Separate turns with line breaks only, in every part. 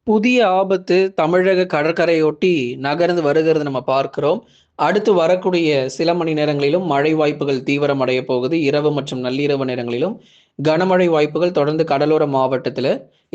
புதிய ஆபத்து தமிழக கடற்கரையொட்டி நகர்ந்து வருகிறது நம்ம பார்க்கிறோம். அடுத்து வரக்கூடிய சில மணி நேரங்களிலும் மழை வாய்ப்புகள் தீவிரமடைய போகுது. இரவு மற்றும் நள்ளிரவு நேரங்களிலும் கனமழை வாய்ப்புகள் தொடர்ந்து கடலோர மாவட்டத்தில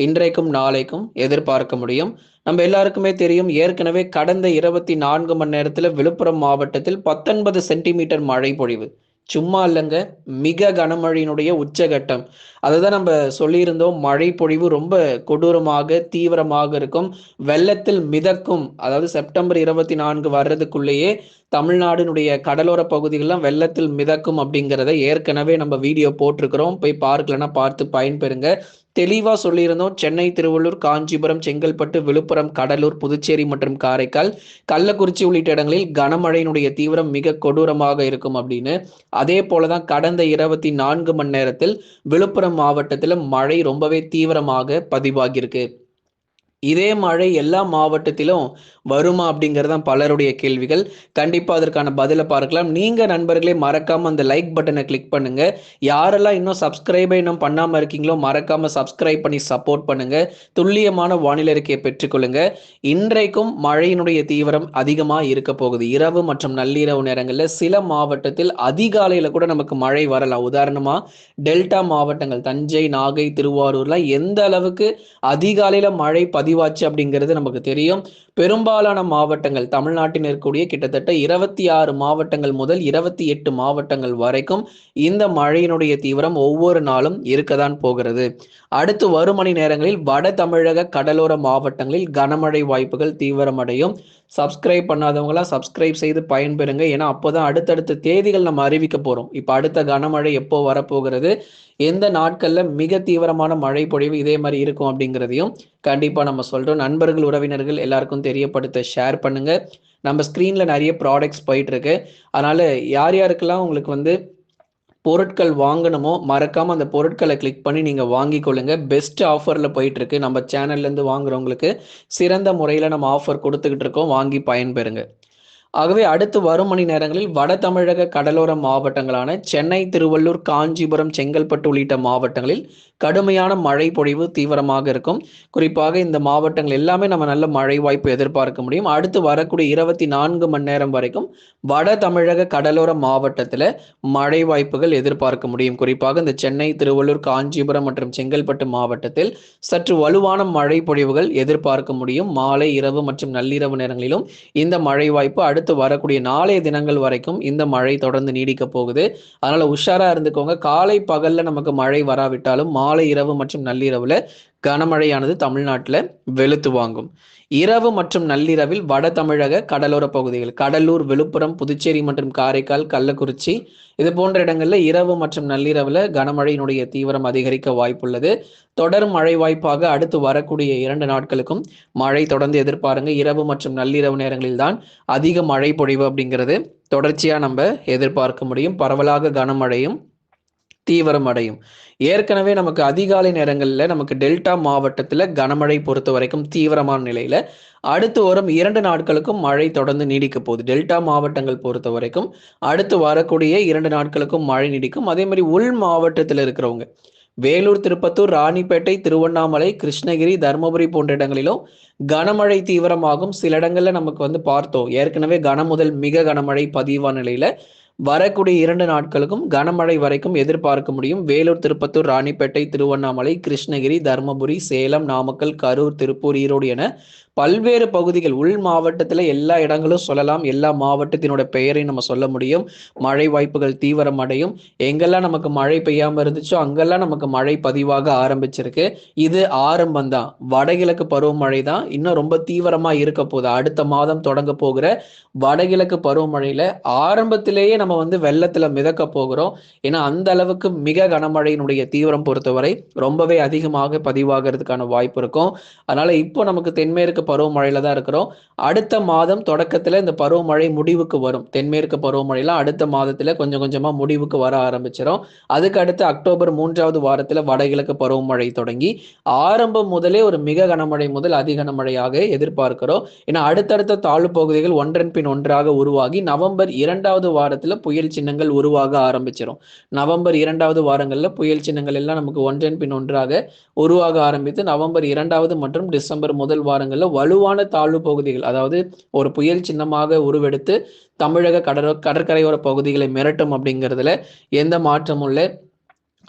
இன்றைக்கும், நாளைக்கும் எதிர்பார்க்க முடியும். நம்ம எல்லாருக்குமே தெரியும், ஏற்கனவே கடந்த 24 மணி நேரத்தில விழுப்புரம் மாவட்டத்தில் 19 சென்டிமீட்டர் மழை பொழிவு. சும்மா இல்லங்க, மிக கனமழையினுடைய உச்சகட்டம். அததான் நம்ம சொல்லியிருந்தோம். மழை பொழிவு ரொம்ப கொடூரமாக, தீவிரமாக இருக்கும். வெள்ளத்தில் மிதக்கும். அதாவது செப்டம்பர் 24 வர்றதுக்குள்ளேயே தமிழ்நாடினுடைய கடலோர பகுதிகள்லாம் வெள்ளத்தில் மிதக்கும் அப்படிங்கிறத ஏற்கனவே நம்ம வீடியோ போட்டிருக்கிறோம். போய் பார்க்கலன்னா பார்த்து பயன்பெறுங்க. தெளிவா சொல்லியிருந்தோம். சென்னை, திருவள்ளூர், காஞ்சிபுரம், செங்கல்பட்டு, விழுப்புரம், கடலூர், புதுச்சேரி மற்றும் காரைக்கால், கள்ளக்குறிச்சி உள்ளிட்ட இடங்களில் கனமழையினுடைய தீவிரம் மிக கொடூரமாக இருக்கும் அப்படின்னு. அதே போலதான் கடந்த 24 மணி நேரத்தில் விழுப்புரம் மாவட்டத்தில் மழை ரொம்பவே தீவிரமாக பதிவாகியிருக்கு. இதே மழை எல்லா மாவட்டத்திலும் வருமா அப்படிங்கிறது தான் பலருடைய கேள்விகள். கண்டிப்பா அதற்கான பதில பார்க்கலாம். நீங்க நண்பர்களே மறக்காம அந்த லைக் பட்டனை கிளிக் பண்ணுங்க. யாரெல்லாம் இன்னும் சப்ஸ்கிரைபே இன்னும் பண்ணாம இருக்கீங்களோ மறக்காம சப்ஸ்கிரைப் பண்ணி சப்போர்ட் பண்ணுங்க. துல்லியமான வானிலை அறிக்கையை பெற்றுக்கொள்ளுங்க. இன்றைக்கும் மழையினுடைய தீவிரம் அதிகமா இருக்க போகுது. இரவு மற்றும் நள்ளிரவு நேரங்களில் சில மாவட்டத்தில் அதிகாலையில கூட நமக்கு மழை வரலாம். உதாரணமா டெல்டா மாவட்டங்கள் தஞ்சை, நாகை, திருவாரூர்லாம் எந்த அளவுக்கு அதிகாலையில மழை பதிவாச்சு அப்படிங்கிறது நமக்கு தெரியும். பெரும்பாலான மாவட்டங்கள் தமிழ்நாட்டில் இருக்கக்கூடிய கிட்டத்தட்ட 26 மாவட்டங்கள் முதல் 28 மாவட்டங்கள் வரைக்கும் இந்த மழையினுடைய தீவிரம் ஒவ்வொரு நாளும் இருக்கதான் போகிறது. அடுத்து வரும் மணி நேரங்களில் வட தமிழக கடலோர மாவட்டங்களில் கனமழை வாய்ப்புகள் தீவிரமடையும். சப்ஸ்கிரைப் பண்ணாதவங்களா சப்ஸ்கிரைப் செய்து பயன்பெறுங்க. ஏன்னா அப்போதான் அடுத்தடுத்த தேதிகள் நம்ம அறிவிக்க போறோம். இப்ப அடுத்த கனமழை எப்போ வரப்போகிறது, எந்த நாட்கள்ல மிக தீவிரமான மழை பொழிவு இதே மாதிரி இருக்கும் அப்படிங்கிறதையும் கண்டிப்பா நம்ம சொல்றோம். நண்பர்கள், உறவினர்கள் எல்லாருக்கும் தெரியப்படுத்த ஷேர் பண்ணுங்க. நம்ம ஸ்கிரீன்ல நிறைய ப்ராடக்ட்ஸ் போயிட்டு இருக்கு. அதனால யார் யாருக்கெல்லாம் உங்களுக்கு பொருட்கள் வாங்கணுமோ மறக்காம அந்த பொருட்களை கிளிக் பண்ணி நீங்க வாங்கிக் கொள்ளுங்க. பெஸ்ட் ஆஃபர்ல போயிட்டு இருக்கு. நம்ம சேனல்ல இருந்து வாங்குறவங்களுக்கு சிறந்த முறையில நம்ம ஆஃபர் கொடுத்துக்கிட்டு இருக்கோம். வாங்கி பயன்பெறுங்க. ஆகவே அடுத்து வரும் மணி நேரங்களில் வட தமிழக கடலோர மாவட்டங்களான சென்னை, திருவள்ளூர், காஞ்சிபுரம், செங்கல்பட்டு உள்ளிட்ட மாவட்டங்களில் கடுமையான மழை பொழிவு தீவிரமாக இருக்கும். குறிப்பாக இந்த மாவட்டங்கள் எல்லாமே நம்ம நல்ல மழை வாய்ப்பு எதிர்பார்க்க முடியும். அடுத்து வரக்கூடிய 24 மணி நேரம் வரைக்கும் வட தமிழக கடலோர மாவட்டத்தில் மழை வாய்ப்புகள் எதிர்பார்க்க முடியும். குறிப்பாக இந்த சென்னை, திருவள்ளூர், காஞ்சிபுரம் மற்றும் செங்கல்பட்டு மாவட்டத்தில் சற்று வலுவான மழை பொழிவுகள் எதிர்பார்க்க முடியும். மாலை, இரவு மற்றும் நள்ளிரவு நேரங்களிலும் இந்த மழை வாய்ப்பு அடுத்து வரக்கூடிய நாளைய தினங்கள் வரைக்கும் இந்த மழை தொடர்ந்து நீடிக்க போகுது. அதனால உஷாரா இருந்துக்கோங்க. காலை பகல்ல நமக்கு மழை வராவிட்டாலும் மாலை, இரவு மற்றும் நள்ளிரவுல கனமழையானது தமிழ்நாட்டில் வெளுத்து வாங்கும். இரவு மற்றும் நள்ளிரவில் வட தமிழக கடலோர பகுதிகள் கடலூர், விழுப்புரம், புதுச்சேரி மற்றும் காரைக்கால், கள்ளக்குறிச்சி இது போன்ற இடங்கள்ல இரவு மற்றும் நள்ளிரவுல கனமழையினுடைய தீவிரம் அதிகரிக்க வாய்ப்புள்ளது. தொடர் மழை வாய்ப்பாக அடுத்து வரக்கூடிய 2 நாட்களுக்கும் மழை தொடர்ந்து எதிர்பாருங்க. இரவு மற்றும் நள்ளிரவு நேரங்களில் தான் அதிக மழை பொழிவு அப்படிங்கிறது தொடர்ச்சியா நம்ம எதிர்பார்க்க முடியும். பரவலாக கனமழையும் தீவிரம் அடையும். ஏற்கனவே நமக்கு அதிகாலை நேரங்கள்ல நமக்கு டெல்டா மாவட்டத்துல கனமழை பொறுத்த வரைக்கும் தீவிரமான நிலையில அடுத்து வரும் 2 நாட்களுக்கும் மழை தொடர்ந்து நீடிக்க போகுது. டெல்டா மாவட்டங்கள் பொறுத்த வரைக்கும் அடுத்து வரக்கூடிய 2 நாட்களுக்கும் மழை நீடிக்கும். அதே மாதிரி உள் மாவட்டத்தில் இருக்கிறவங்க வேலூர், திருப்பத்தூர், ராணிப்பேட்டை, திருவண்ணாமலை, கிருஷ்ணகிரி, தருமபுரி போன்ற இடங்களிலும் கனமழை தீவிரமாகும். சில இடங்கள்ல நமக்கு பார்த்தோம். ஏற்கனவே கன முதல் மிக கனமழை பதிவான நிலையில வரக்கூடிய 2 நாட்களுக்கும் கனமழை வரைக்கும் எதிர்பார்க்க முடியும். வேலூர், திருப்பத்தூர், ராணிப்பேட்டை, திருவண்ணாமலை, கிருஷ்ணகிரி, தருமபுரி, சேலம், நாமக்கல், கரூர், திருப்பூர், ஈரோடு என பல்வேறு பகுதிகள் உள் மாவட்டத்தில் எல்லா இடங்களும் சொல்லலாம். எல்லா மாவட்டத்தினோட பெயரை நம்ம சொல்ல முடியும். மழை வாய்ப்புகள் தீவிரம் அடையும். எங்கெல்லாம் நமக்கு மழை பெய்யாம இருந்துச்சோ அங்கெல்லாம் நமக்கு மழை பதிவாக ஆரம்பிச்சிருக்கு. இது ஆரம்பம் தான். வடகிழக்கு பருவமழை தான் இன்னும் ரொம்ப தீவிரமா இருக்க போகுது. அடுத்த மாதம் தொடங்க போகிற வடகிழக்கு பருவமழையில ஆரம்பத்திலேயே நம்ம வெள்ளத்துல மிதக்க போகிறோம். ஏன்னா அந்த அளவுக்கு மிக கனமழையினுடைய தீவிரம் பொறுத்தவரை ரொம்பவே அதிகமாக பதிவாகிறதுக்கான வாய்ப்பு இருக்கும். அதனால இப்போ நமக்கு தென்மேற்கு பருவமழையில தான் இருக்கிறோம். அடுத்த மாதம் தொடக்கத்துல இந்த பருவமழை முடிவுக்கு வரும். தென்மேற்கு பருவமழைலாம் அடுத்த மாதத்துல கொஞ்சம் கொஞ்சமா முடிவுக்கு வர ஆரம்பிச்சிடும். அதுக்கு அடுத்து அக்டோபர் 3வது வாரத்துல வடகிழக்கு பருவமழை தொடங்கி ஆரம்பம் முதலே ஒரு மிக கனமழை முதல் அதி கனமழையாக எதிர்பார்க்கிறோம். ஏன்னா அடுத்தடுத்த தாழ்வு பகுதிகள் ஒன்றன் பின் ஒன்றாக உருவாகி நவம்பர் 2வது வாரத்துல புயல் சின்னங்கள் உருவாக ஆரம்பிச்சிடும். நவம்பர் 2வது வாரங்கள்ல புயல் சின்னங்கள் எல்லாம் நமக்கு ஒன்றன் பின் ஒன்றாக உருவாக ஆரம்பித்து நவம்பர் 2வது மற்றும் டிசம்பர் முதல் வாரங்கள்ல வலுவான தாழ்வு பகுதிகள், அதாவது ஒரு புயல் சின்னமாக உருவெடுத்து தமிழக கடற்கரையோர பகுதிகளை மிரட்டும் அப்படிங்கிறதுல எந்த மாற்றமும் இல்லை.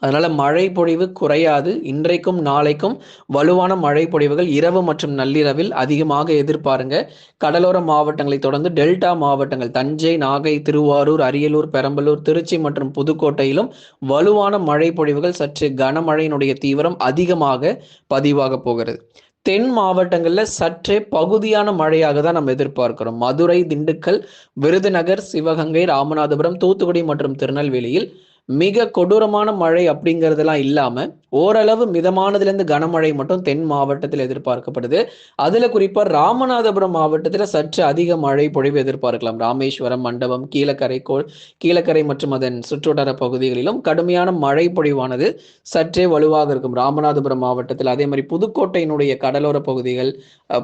அதனால மழை பொழிவு குறையாது. இன்றைக்கும் நாளைக்கும் வலுவான மழை பொழிவுகள் இரவு மற்றும் நள்ளிரவில் அதிகமாக எதிர்பாருங்க. கடலோர மாவட்டங்களை தொடர்ந்து டெல்டா மாவட்டங்கள் தஞ்சை, நாகை, திருவாரூர், அரியலூர், பெரம்பலூர், திருச்சி மற்றும் புதுக்கோட்டையிலும் வலுவான மழை பொழிவுகள் சற்று கனமழையினுடைய தீவிரம் அதிகமாக பதிவாக போகிறது. தென் மாவட்டங்கள்ல சற்றே பகுதியான மழையாக தான் நம்ம எதிர்பார்க்கிறோம். மதுரை, திண்டுக்கல், விருதுநகர், சிவகங்கை, ராமநாதபுரம், தூத்துக்குடி மற்றும் திருநெல்வேலியில் மிக கொடூரமான மழை அப்படிங்கிறதுலாம் இல்லாம ஓரளவு மிதமானதுலேருந்து கனமழை மட்டும் தென் மாவட்டத்தில் எதிர்பார்க்கப்படுது. அதுல குறிப்பா ராமநாதபுரம் மாவட்டத்துல சற்று அதிக மழை பொழிவு எதிர்பார்க்கலாம். ராமேஸ்வரம், மண்டபம், கீழக்கரை மற்றும் அதன் சுற்றுவட்டார பகுதிகளிலும் கடுமையான மழை பொழிவானது சற்றே வலுவாக இருக்கும் ராமநாதபுரம் மாவட்டத்தில். அதே மாதிரி புதுக்கோட்டையினுடைய கடலோர பகுதிகள்,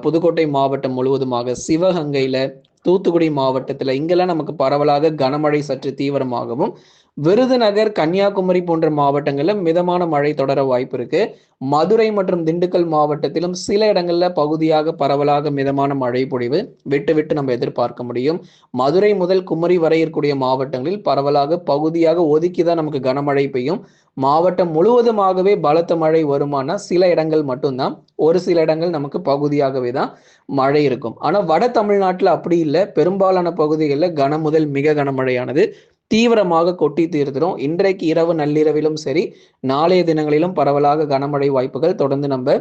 புதுக்கோட்டை மாவட்டம் முழுவதுமாக, சிவகங்கையில, தூத்துக்குடி மாவட்டத்துல இங்கெல்லாம் நமக்கு பரவலாக கனமழை சற்று தீவிரமாகவும், விருதுநகர், கன்னியாகுமரி போன்ற மாவட்டங்கள்ல மிதமான மழை தொடர வாய்ப்பு இருக்கு. மதுரை மற்றும் திண்டுக்கல் மாவட்டத்திலும் சில இடங்கள்ல பகுதியாக பரவலாக மிதமான மழை பொழிவு விட்டு விட்டு நம்ம எதிர்பார்க்க முடியும். மதுரை முதல் குமரி வரை இருக்கக்கூடிய மாவட்டங்களில் பரவலாக பகுதியாக ஒதுக்கிதான் நமக்கு கனமழை பெய்யும். மாவட்டம் முழுவதுமாகவே பலத்த மழை வருமானா சில இடங்கள் மட்டும்தான், ஒரு சில இடங்கள் நமக்கு பகுதியாகவே தான் மழை இருக்கும். ஆனா வட தமிழ்நாட்டுல அப்படி இல்லை. பெரும்பாலான பகுதிகளில் கன முதல் மிக கனமழையானது தீவிரமாக கொட்டி தீர்த்துடும். இன்றைக்கு இரவு நள்ளிரவிலும் சரி, நாளைய தினங்களிலும் பரவலாக கனமழை வாய்ப்புகள் தொடர்ந்து நம்ம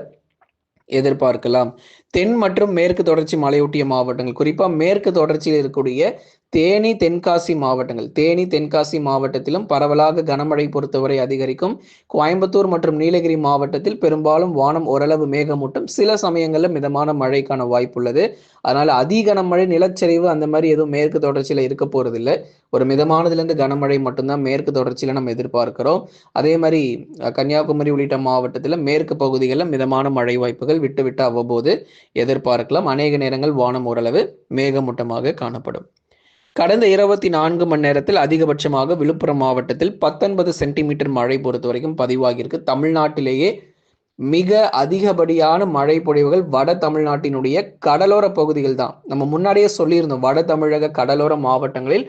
எதிர்பார்க்கலாம். தென் மற்றும் மேற்கு தொடர்ச்சி மலையொட்டிய மாவட்டங்கள், குறிப்பா மேற்கு தொடர்ச்சியில் இருக்கக்கூடிய தேனி, தென்காசி மாவட்டங்கள், தேனி, தென்காசி மாவட்டத்திலும் பரவலாக கனமழை பொறுத்தவரை அதிகரிக்கும். கோயம்புத்தூர் மற்றும் நீலகிரி மாவட்டத்தில் பெரும்பாலும் வானம் ஓரளவு மேகமூட்டம், சில சமயங்கள்ல மிதமான மழைக்கான வாய்ப்பு உள்ளது. அதனால அதி கனமழை, நிலச்சரிவு அந்த மாதிரி எதுவும் மேற்கு தொடர்ச்சியில இருக்க போறது இல்லை. ஒரு மிதமானதுல இருந்து கனமழை மட்டும்தான் மேற்கு தொடர்ச்சியில நம்ம எதிர்பார்க்கிறோம். அதே மாதிரி கன்னியாகுமரி உள்ளிட்ட மாவட்டத்தில் மேற்கு பகுதிகளில் மிதமான மழை வாய்ப்புகள் விட்டு விட்டு அவ்வப்போது எதிர்பார்க்கலாம். அநேக நேரங்கள் வானம் ஓரளவு மேகமூட்டமாக காணப்படும். கடந்த 24 மணி நேரத்தில் அதிகபட்சமாக விழுப்புரம் மாவட்டத்தில் 19 சென்டிமீட்டர் மழை பொறுத்த வரைக்கும் பதிவாகியிருக்கு. தமிழ்நாட்டிலேயே மிக அதிகப்படியான மழை பொழிவுகள் வட தமிழ்நாட்டினுடைய கடலோர பகுதிகள் தான். நம்ம முன்னாடியே சொல்லியிருந்தோம், வட தமிழக கடலோர மாவட்டங்களில்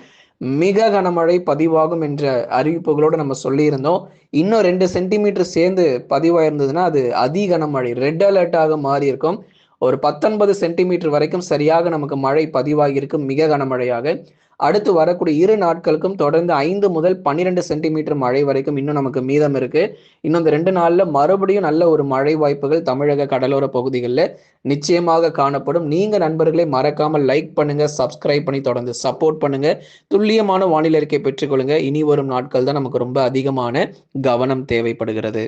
மிக கனமழை பதிவாகும் என்ற அறிவிப்புகளோடு நம்ம சொல்லியிருந்தோம். இன்னும் 2 சென்டிமீட்டர் சேர்ந்து பதிவாயிருந்ததுன்னா அது அதி கனமழை, ரெட் அலர்ட்டாக மாறி இருக்கும். ஒரு 19 சென்டிமீட்டர் வரைக்கும் சரியாக நமக்கு மழை பதிவாகி இருக்கும், மிக கனமழையாக. அடுத்து வரக்கூடிய 2 நாட்களுக்கும் தொடர்ந்து 5 முதல் 12 சென்டிமீட்டர் மழை வரைக்கும் இன்னும் நமக்கு மீதம் இருக்கு. இன்னும் இந்த 2 நாள்ல மறுபடியும் நல்ல ஒரு மழை வாய்ப்புகள் தமிழக கடலோர பகுதிகளில் நிச்சயமாக காணப்படும். நீங்க நண்பர்களை மறக்காமல் லைக் பண்ணுங்க, சப்ஸ்கிரைப் பண்ணி தொடர்ந்து சப்போர்ட் பண்ணுங்க. துல்லியமான வானிலை அறிக்கை பெற்றுக்கொள்ளுங்க. இனி வரும் நாட்கள் தான் நமக்கு ரொம்ப அதிகமான கவனம் தேவைப்படுகிறது.